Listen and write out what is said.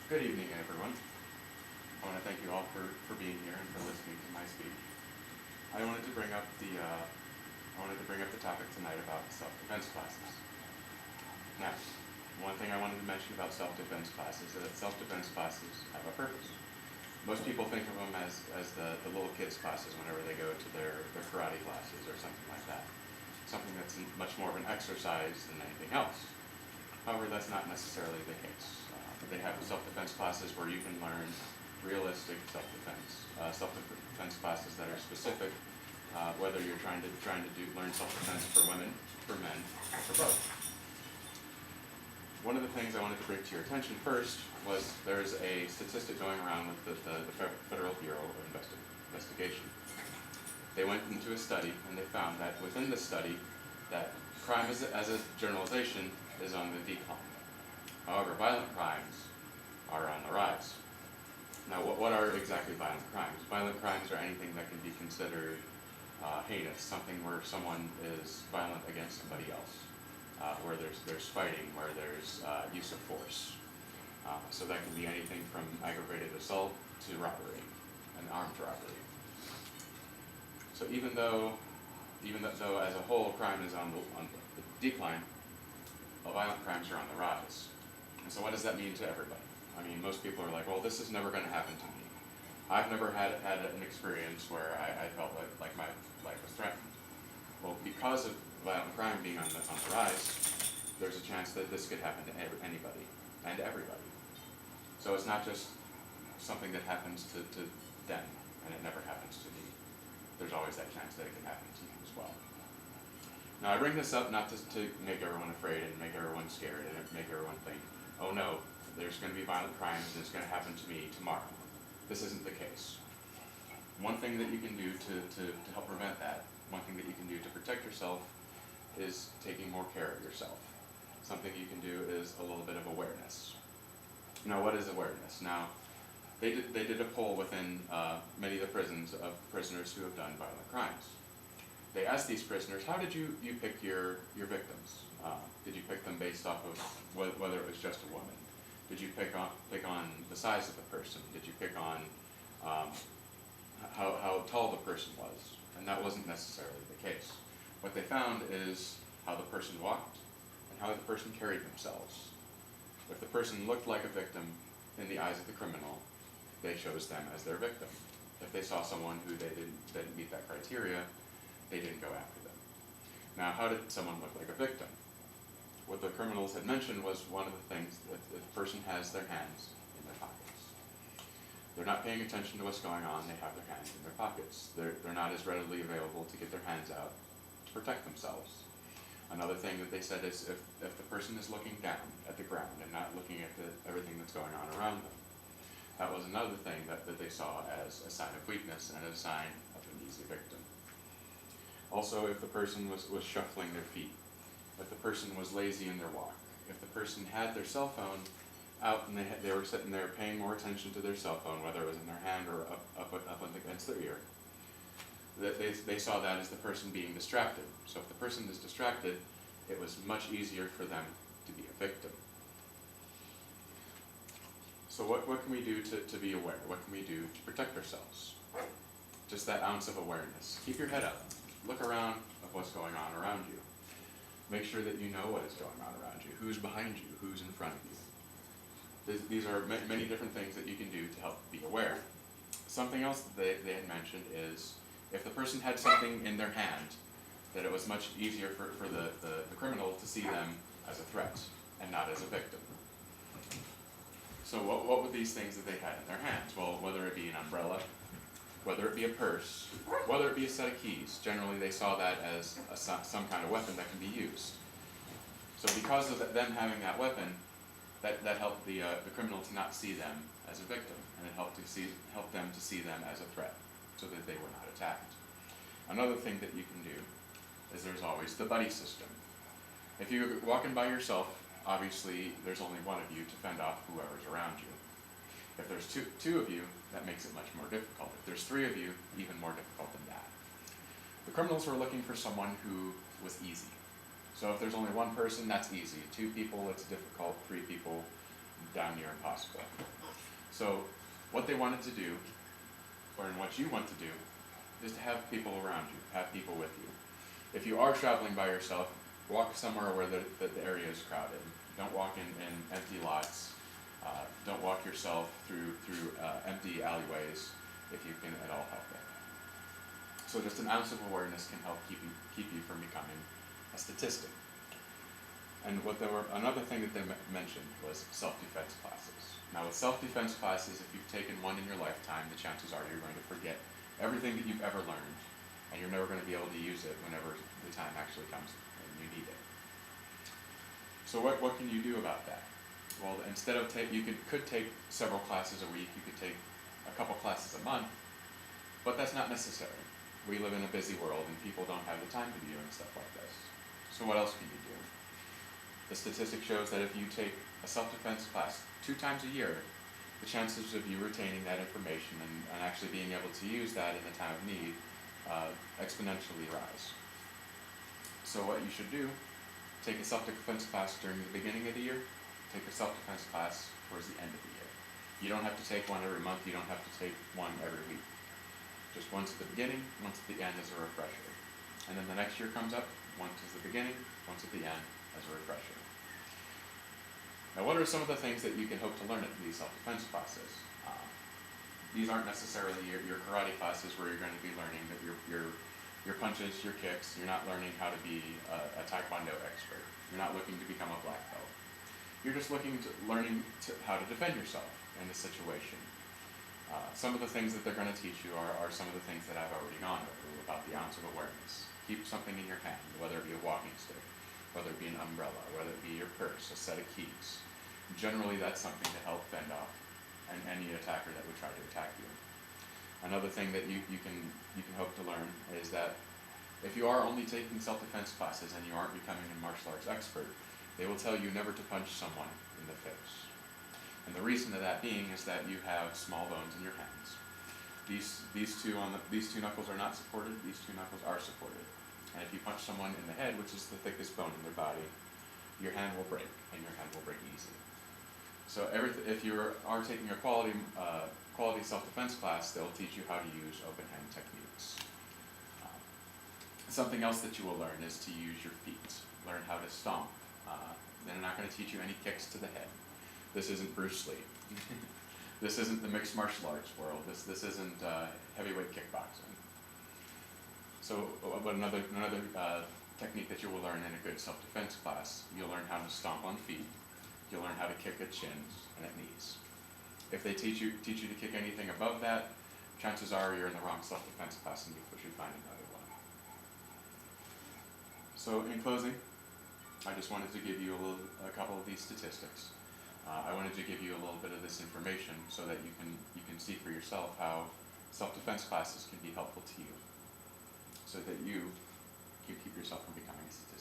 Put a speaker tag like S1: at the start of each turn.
S1: Good evening, everyone. I want to thank you all for being here and for listening to my speech. I wanted to bring up the topic tonight about self-defense classes. Now, one thing I wanted to mention about self-defense classes is that self-defense classes have a purpose. Most people think of them as the little kids' classes whenever they go to their karate classes or something like that. Something that's much more of an exercise than anything else. However, that's not necessarily the case. They have self-defense classes where you can learn realistic self-defense classes that are specific, whether you're trying to learn self-defense for women, for men, or for both. One of the things I wanted to bring to your attention first was there's a statistic going around with the Federal Bureau of Investigation. They went into a study and they found that within the study that crime as a generalization is on the decline. However, violent crimes are on the rise. Now, what are exactly violent crimes? Violent crimes are anything that can be considered heinous, something where someone is violent against somebody else, where there's fighting, where there's use of force. So that can be anything from aggravated assault to robbery, and armed robbery. So even though as a whole crime is on the decline, violent crimes are on the rise. And so what does that mean to everybody? I mean, most people are like, well, this is never going to happen to me. I've never had an experience where I felt like my life was threatened. Well, because of violent crime being on the rise, there's a chance that this could happen to anybody and everybody. So it's not just something that happens to them and it never happens to me. There's always that chance that it can happen to you as well. Now, I bring this up not to make everyone afraid and make everyone scared and make everyone think, oh no, there's going to be violent crimes and it's going to happen to me tomorrow. This isn't the case. One thing that you can do to help prevent that, one thing that you can do to protect yourself is taking more care of yourself. Something you can do is a little bit of awareness. Now, what is awareness? Now, they did a poll within many of the prisons of prisoners who have done violent crimes. They asked these prisoners, how did you pick your victims? Did you pick them based off of whether it was just a woman? Did you pick on the size of the person? Did you pick on how tall the person was? And that wasn't necessarily the case. What they found is how the person walked and how the person carried themselves. If the person looked like a victim in the eyes of the criminal, they chose them as their victim. If they saw someone who they didn't meet that criteria, they didn't go after them. Now, how did someone look like a victim? What the criminals had mentioned was one of the things that the person has their hands in their pockets. They're not paying attention to what's going on, they have their hands in their pockets. They're not as readily available to get their hands out to protect themselves. Another thing that they said is if the person is looking down at the ground and not looking at everything that's going on around them, that was another thing that they saw as a sign of weakness and a sign of an easy victim. Also, if the person was shuffling their feet, if the person was lazy in their walk, if the person had their cell phone out and they were sitting there paying more attention to their cell phone, whether it was in their hand or up against their ear, they saw that as the person being distracted. So if the person is distracted, it was much easier for them to be a victim. So what can we do to be aware? What can we do to protect ourselves? Just that ounce of awareness. Keep your head up. Look around at what's going on around you. Make sure that you know what is going on around you, who's behind you, who's in front of you. These are many different things that you can do to help be aware. Something else that they had mentioned is if the person had something in their hand, that it was much easier for the criminal to see them as a threat and not as a victim. So what were these things that they had in their hands? Well, whether it be an umbrella, whether it be a purse, whether it be a set of keys, generally they saw that as some kind of weapon that can be used. So because of them having that weapon, that helped the criminal to not see them as a victim, and it helped them to see them as a threat, so that they were not attacked. Another thing that you can do is there's always the buddy system. If you're walking by yourself, obviously there's only one of you to fend off whoever's around you. If there's two of you, that makes it much more difficult. If there's three of you, even more difficult than that. The criminals were looking for someone who was easy. So if there's only one person, that's easy. 2 people, it's difficult. 3 people, down near impossible. So what they wanted to do, or what you want to do, is to have people around you, have people with you. If you are traveling by yourself, walk somewhere where the area is crowded. Don't walk in empty lots. Don't walk yourself through empty alleyways if you can at all help it. So just an ounce of awareness can help keep you from becoming a statistic. And another thing that they mentioned was self-defense classes. Now with self-defense classes, if you've taken one in your lifetime, the chances are you're going to forget everything that you've ever learned, and you're never going to be able to use it whenever the time actually comes and you need it. So what can you do about that? Well, instead of you could take several classes a week, you could take a couple classes a month, but that's not necessary. We live in a busy world and people don't have the time to be doing stuff like this. So what else can you do? The statistic shows that if you take a self-defense class 2 times a year, the chances of you retaining that information and actually being able to use that in the time of need exponentially rise. So what you should do, take a self-defense class during the beginning of the year, take a self-defense class towards the end of the year. You don't have to take one every month, you don't have to take one every week. Just once at the beginning, once at the end as a refresher. And then the next year comes up, once at the beginning, once at the end as a refresher. Now what are some of the things that you can hope to learn at these self-defense classes? These aren't necessarily your karate classes where you're going to be learning that your punches, your kicks. You're not learning how to be a taekwondo expert. You're not looking to become a black belt. You're just learning how to defend yourself in a situation. Some of the things that they're going to teach you are some of the things that I've already gone over about the ounce of awareness. Keep something in your hand, whether it be a walking stick, whether it be an umbrella, whether it be your purse, a set of keys. Generally, that's something to help fend off any attacker that would try to attack you. Another thing that you can hope to learn is that if you are only taking self-defense classes and you aren't becoming a martial arts expert, they will tell you never to punch someone in the face. And the reason of that being is that you have small bones in your hands. These two knuckles are not supported, these 2 knuckles are supported. And if you punch someone in the head, which is the thickest bone in their body, your hand will break, and your hand will break easily. So if you are taking a quality self-defense class, they'll teach you how to use open hand techniques. Something else that you will learn is to use your feet. Learn how to stomp. They're not going to teach you any kicks to the head. This isn't Bruce Lee. This isn't the mixed martial arts world. This isn't heavyweight kickboxing. So, but another technique that you will learn in a good self-defense class, you'll learn how to stomp on feet. You'll learn how to kick at shins and at knees. If they teach you to kick anything above that, chances are you're in the wrong self-defense class and you should find another one. So in closing, I just wanted to give you a couple of these statistics. I wanted to give you a little bit of this information so that you can see for yourself how self-defense classes can be helpful to you, so that you can keep yourself from becoming a statistic.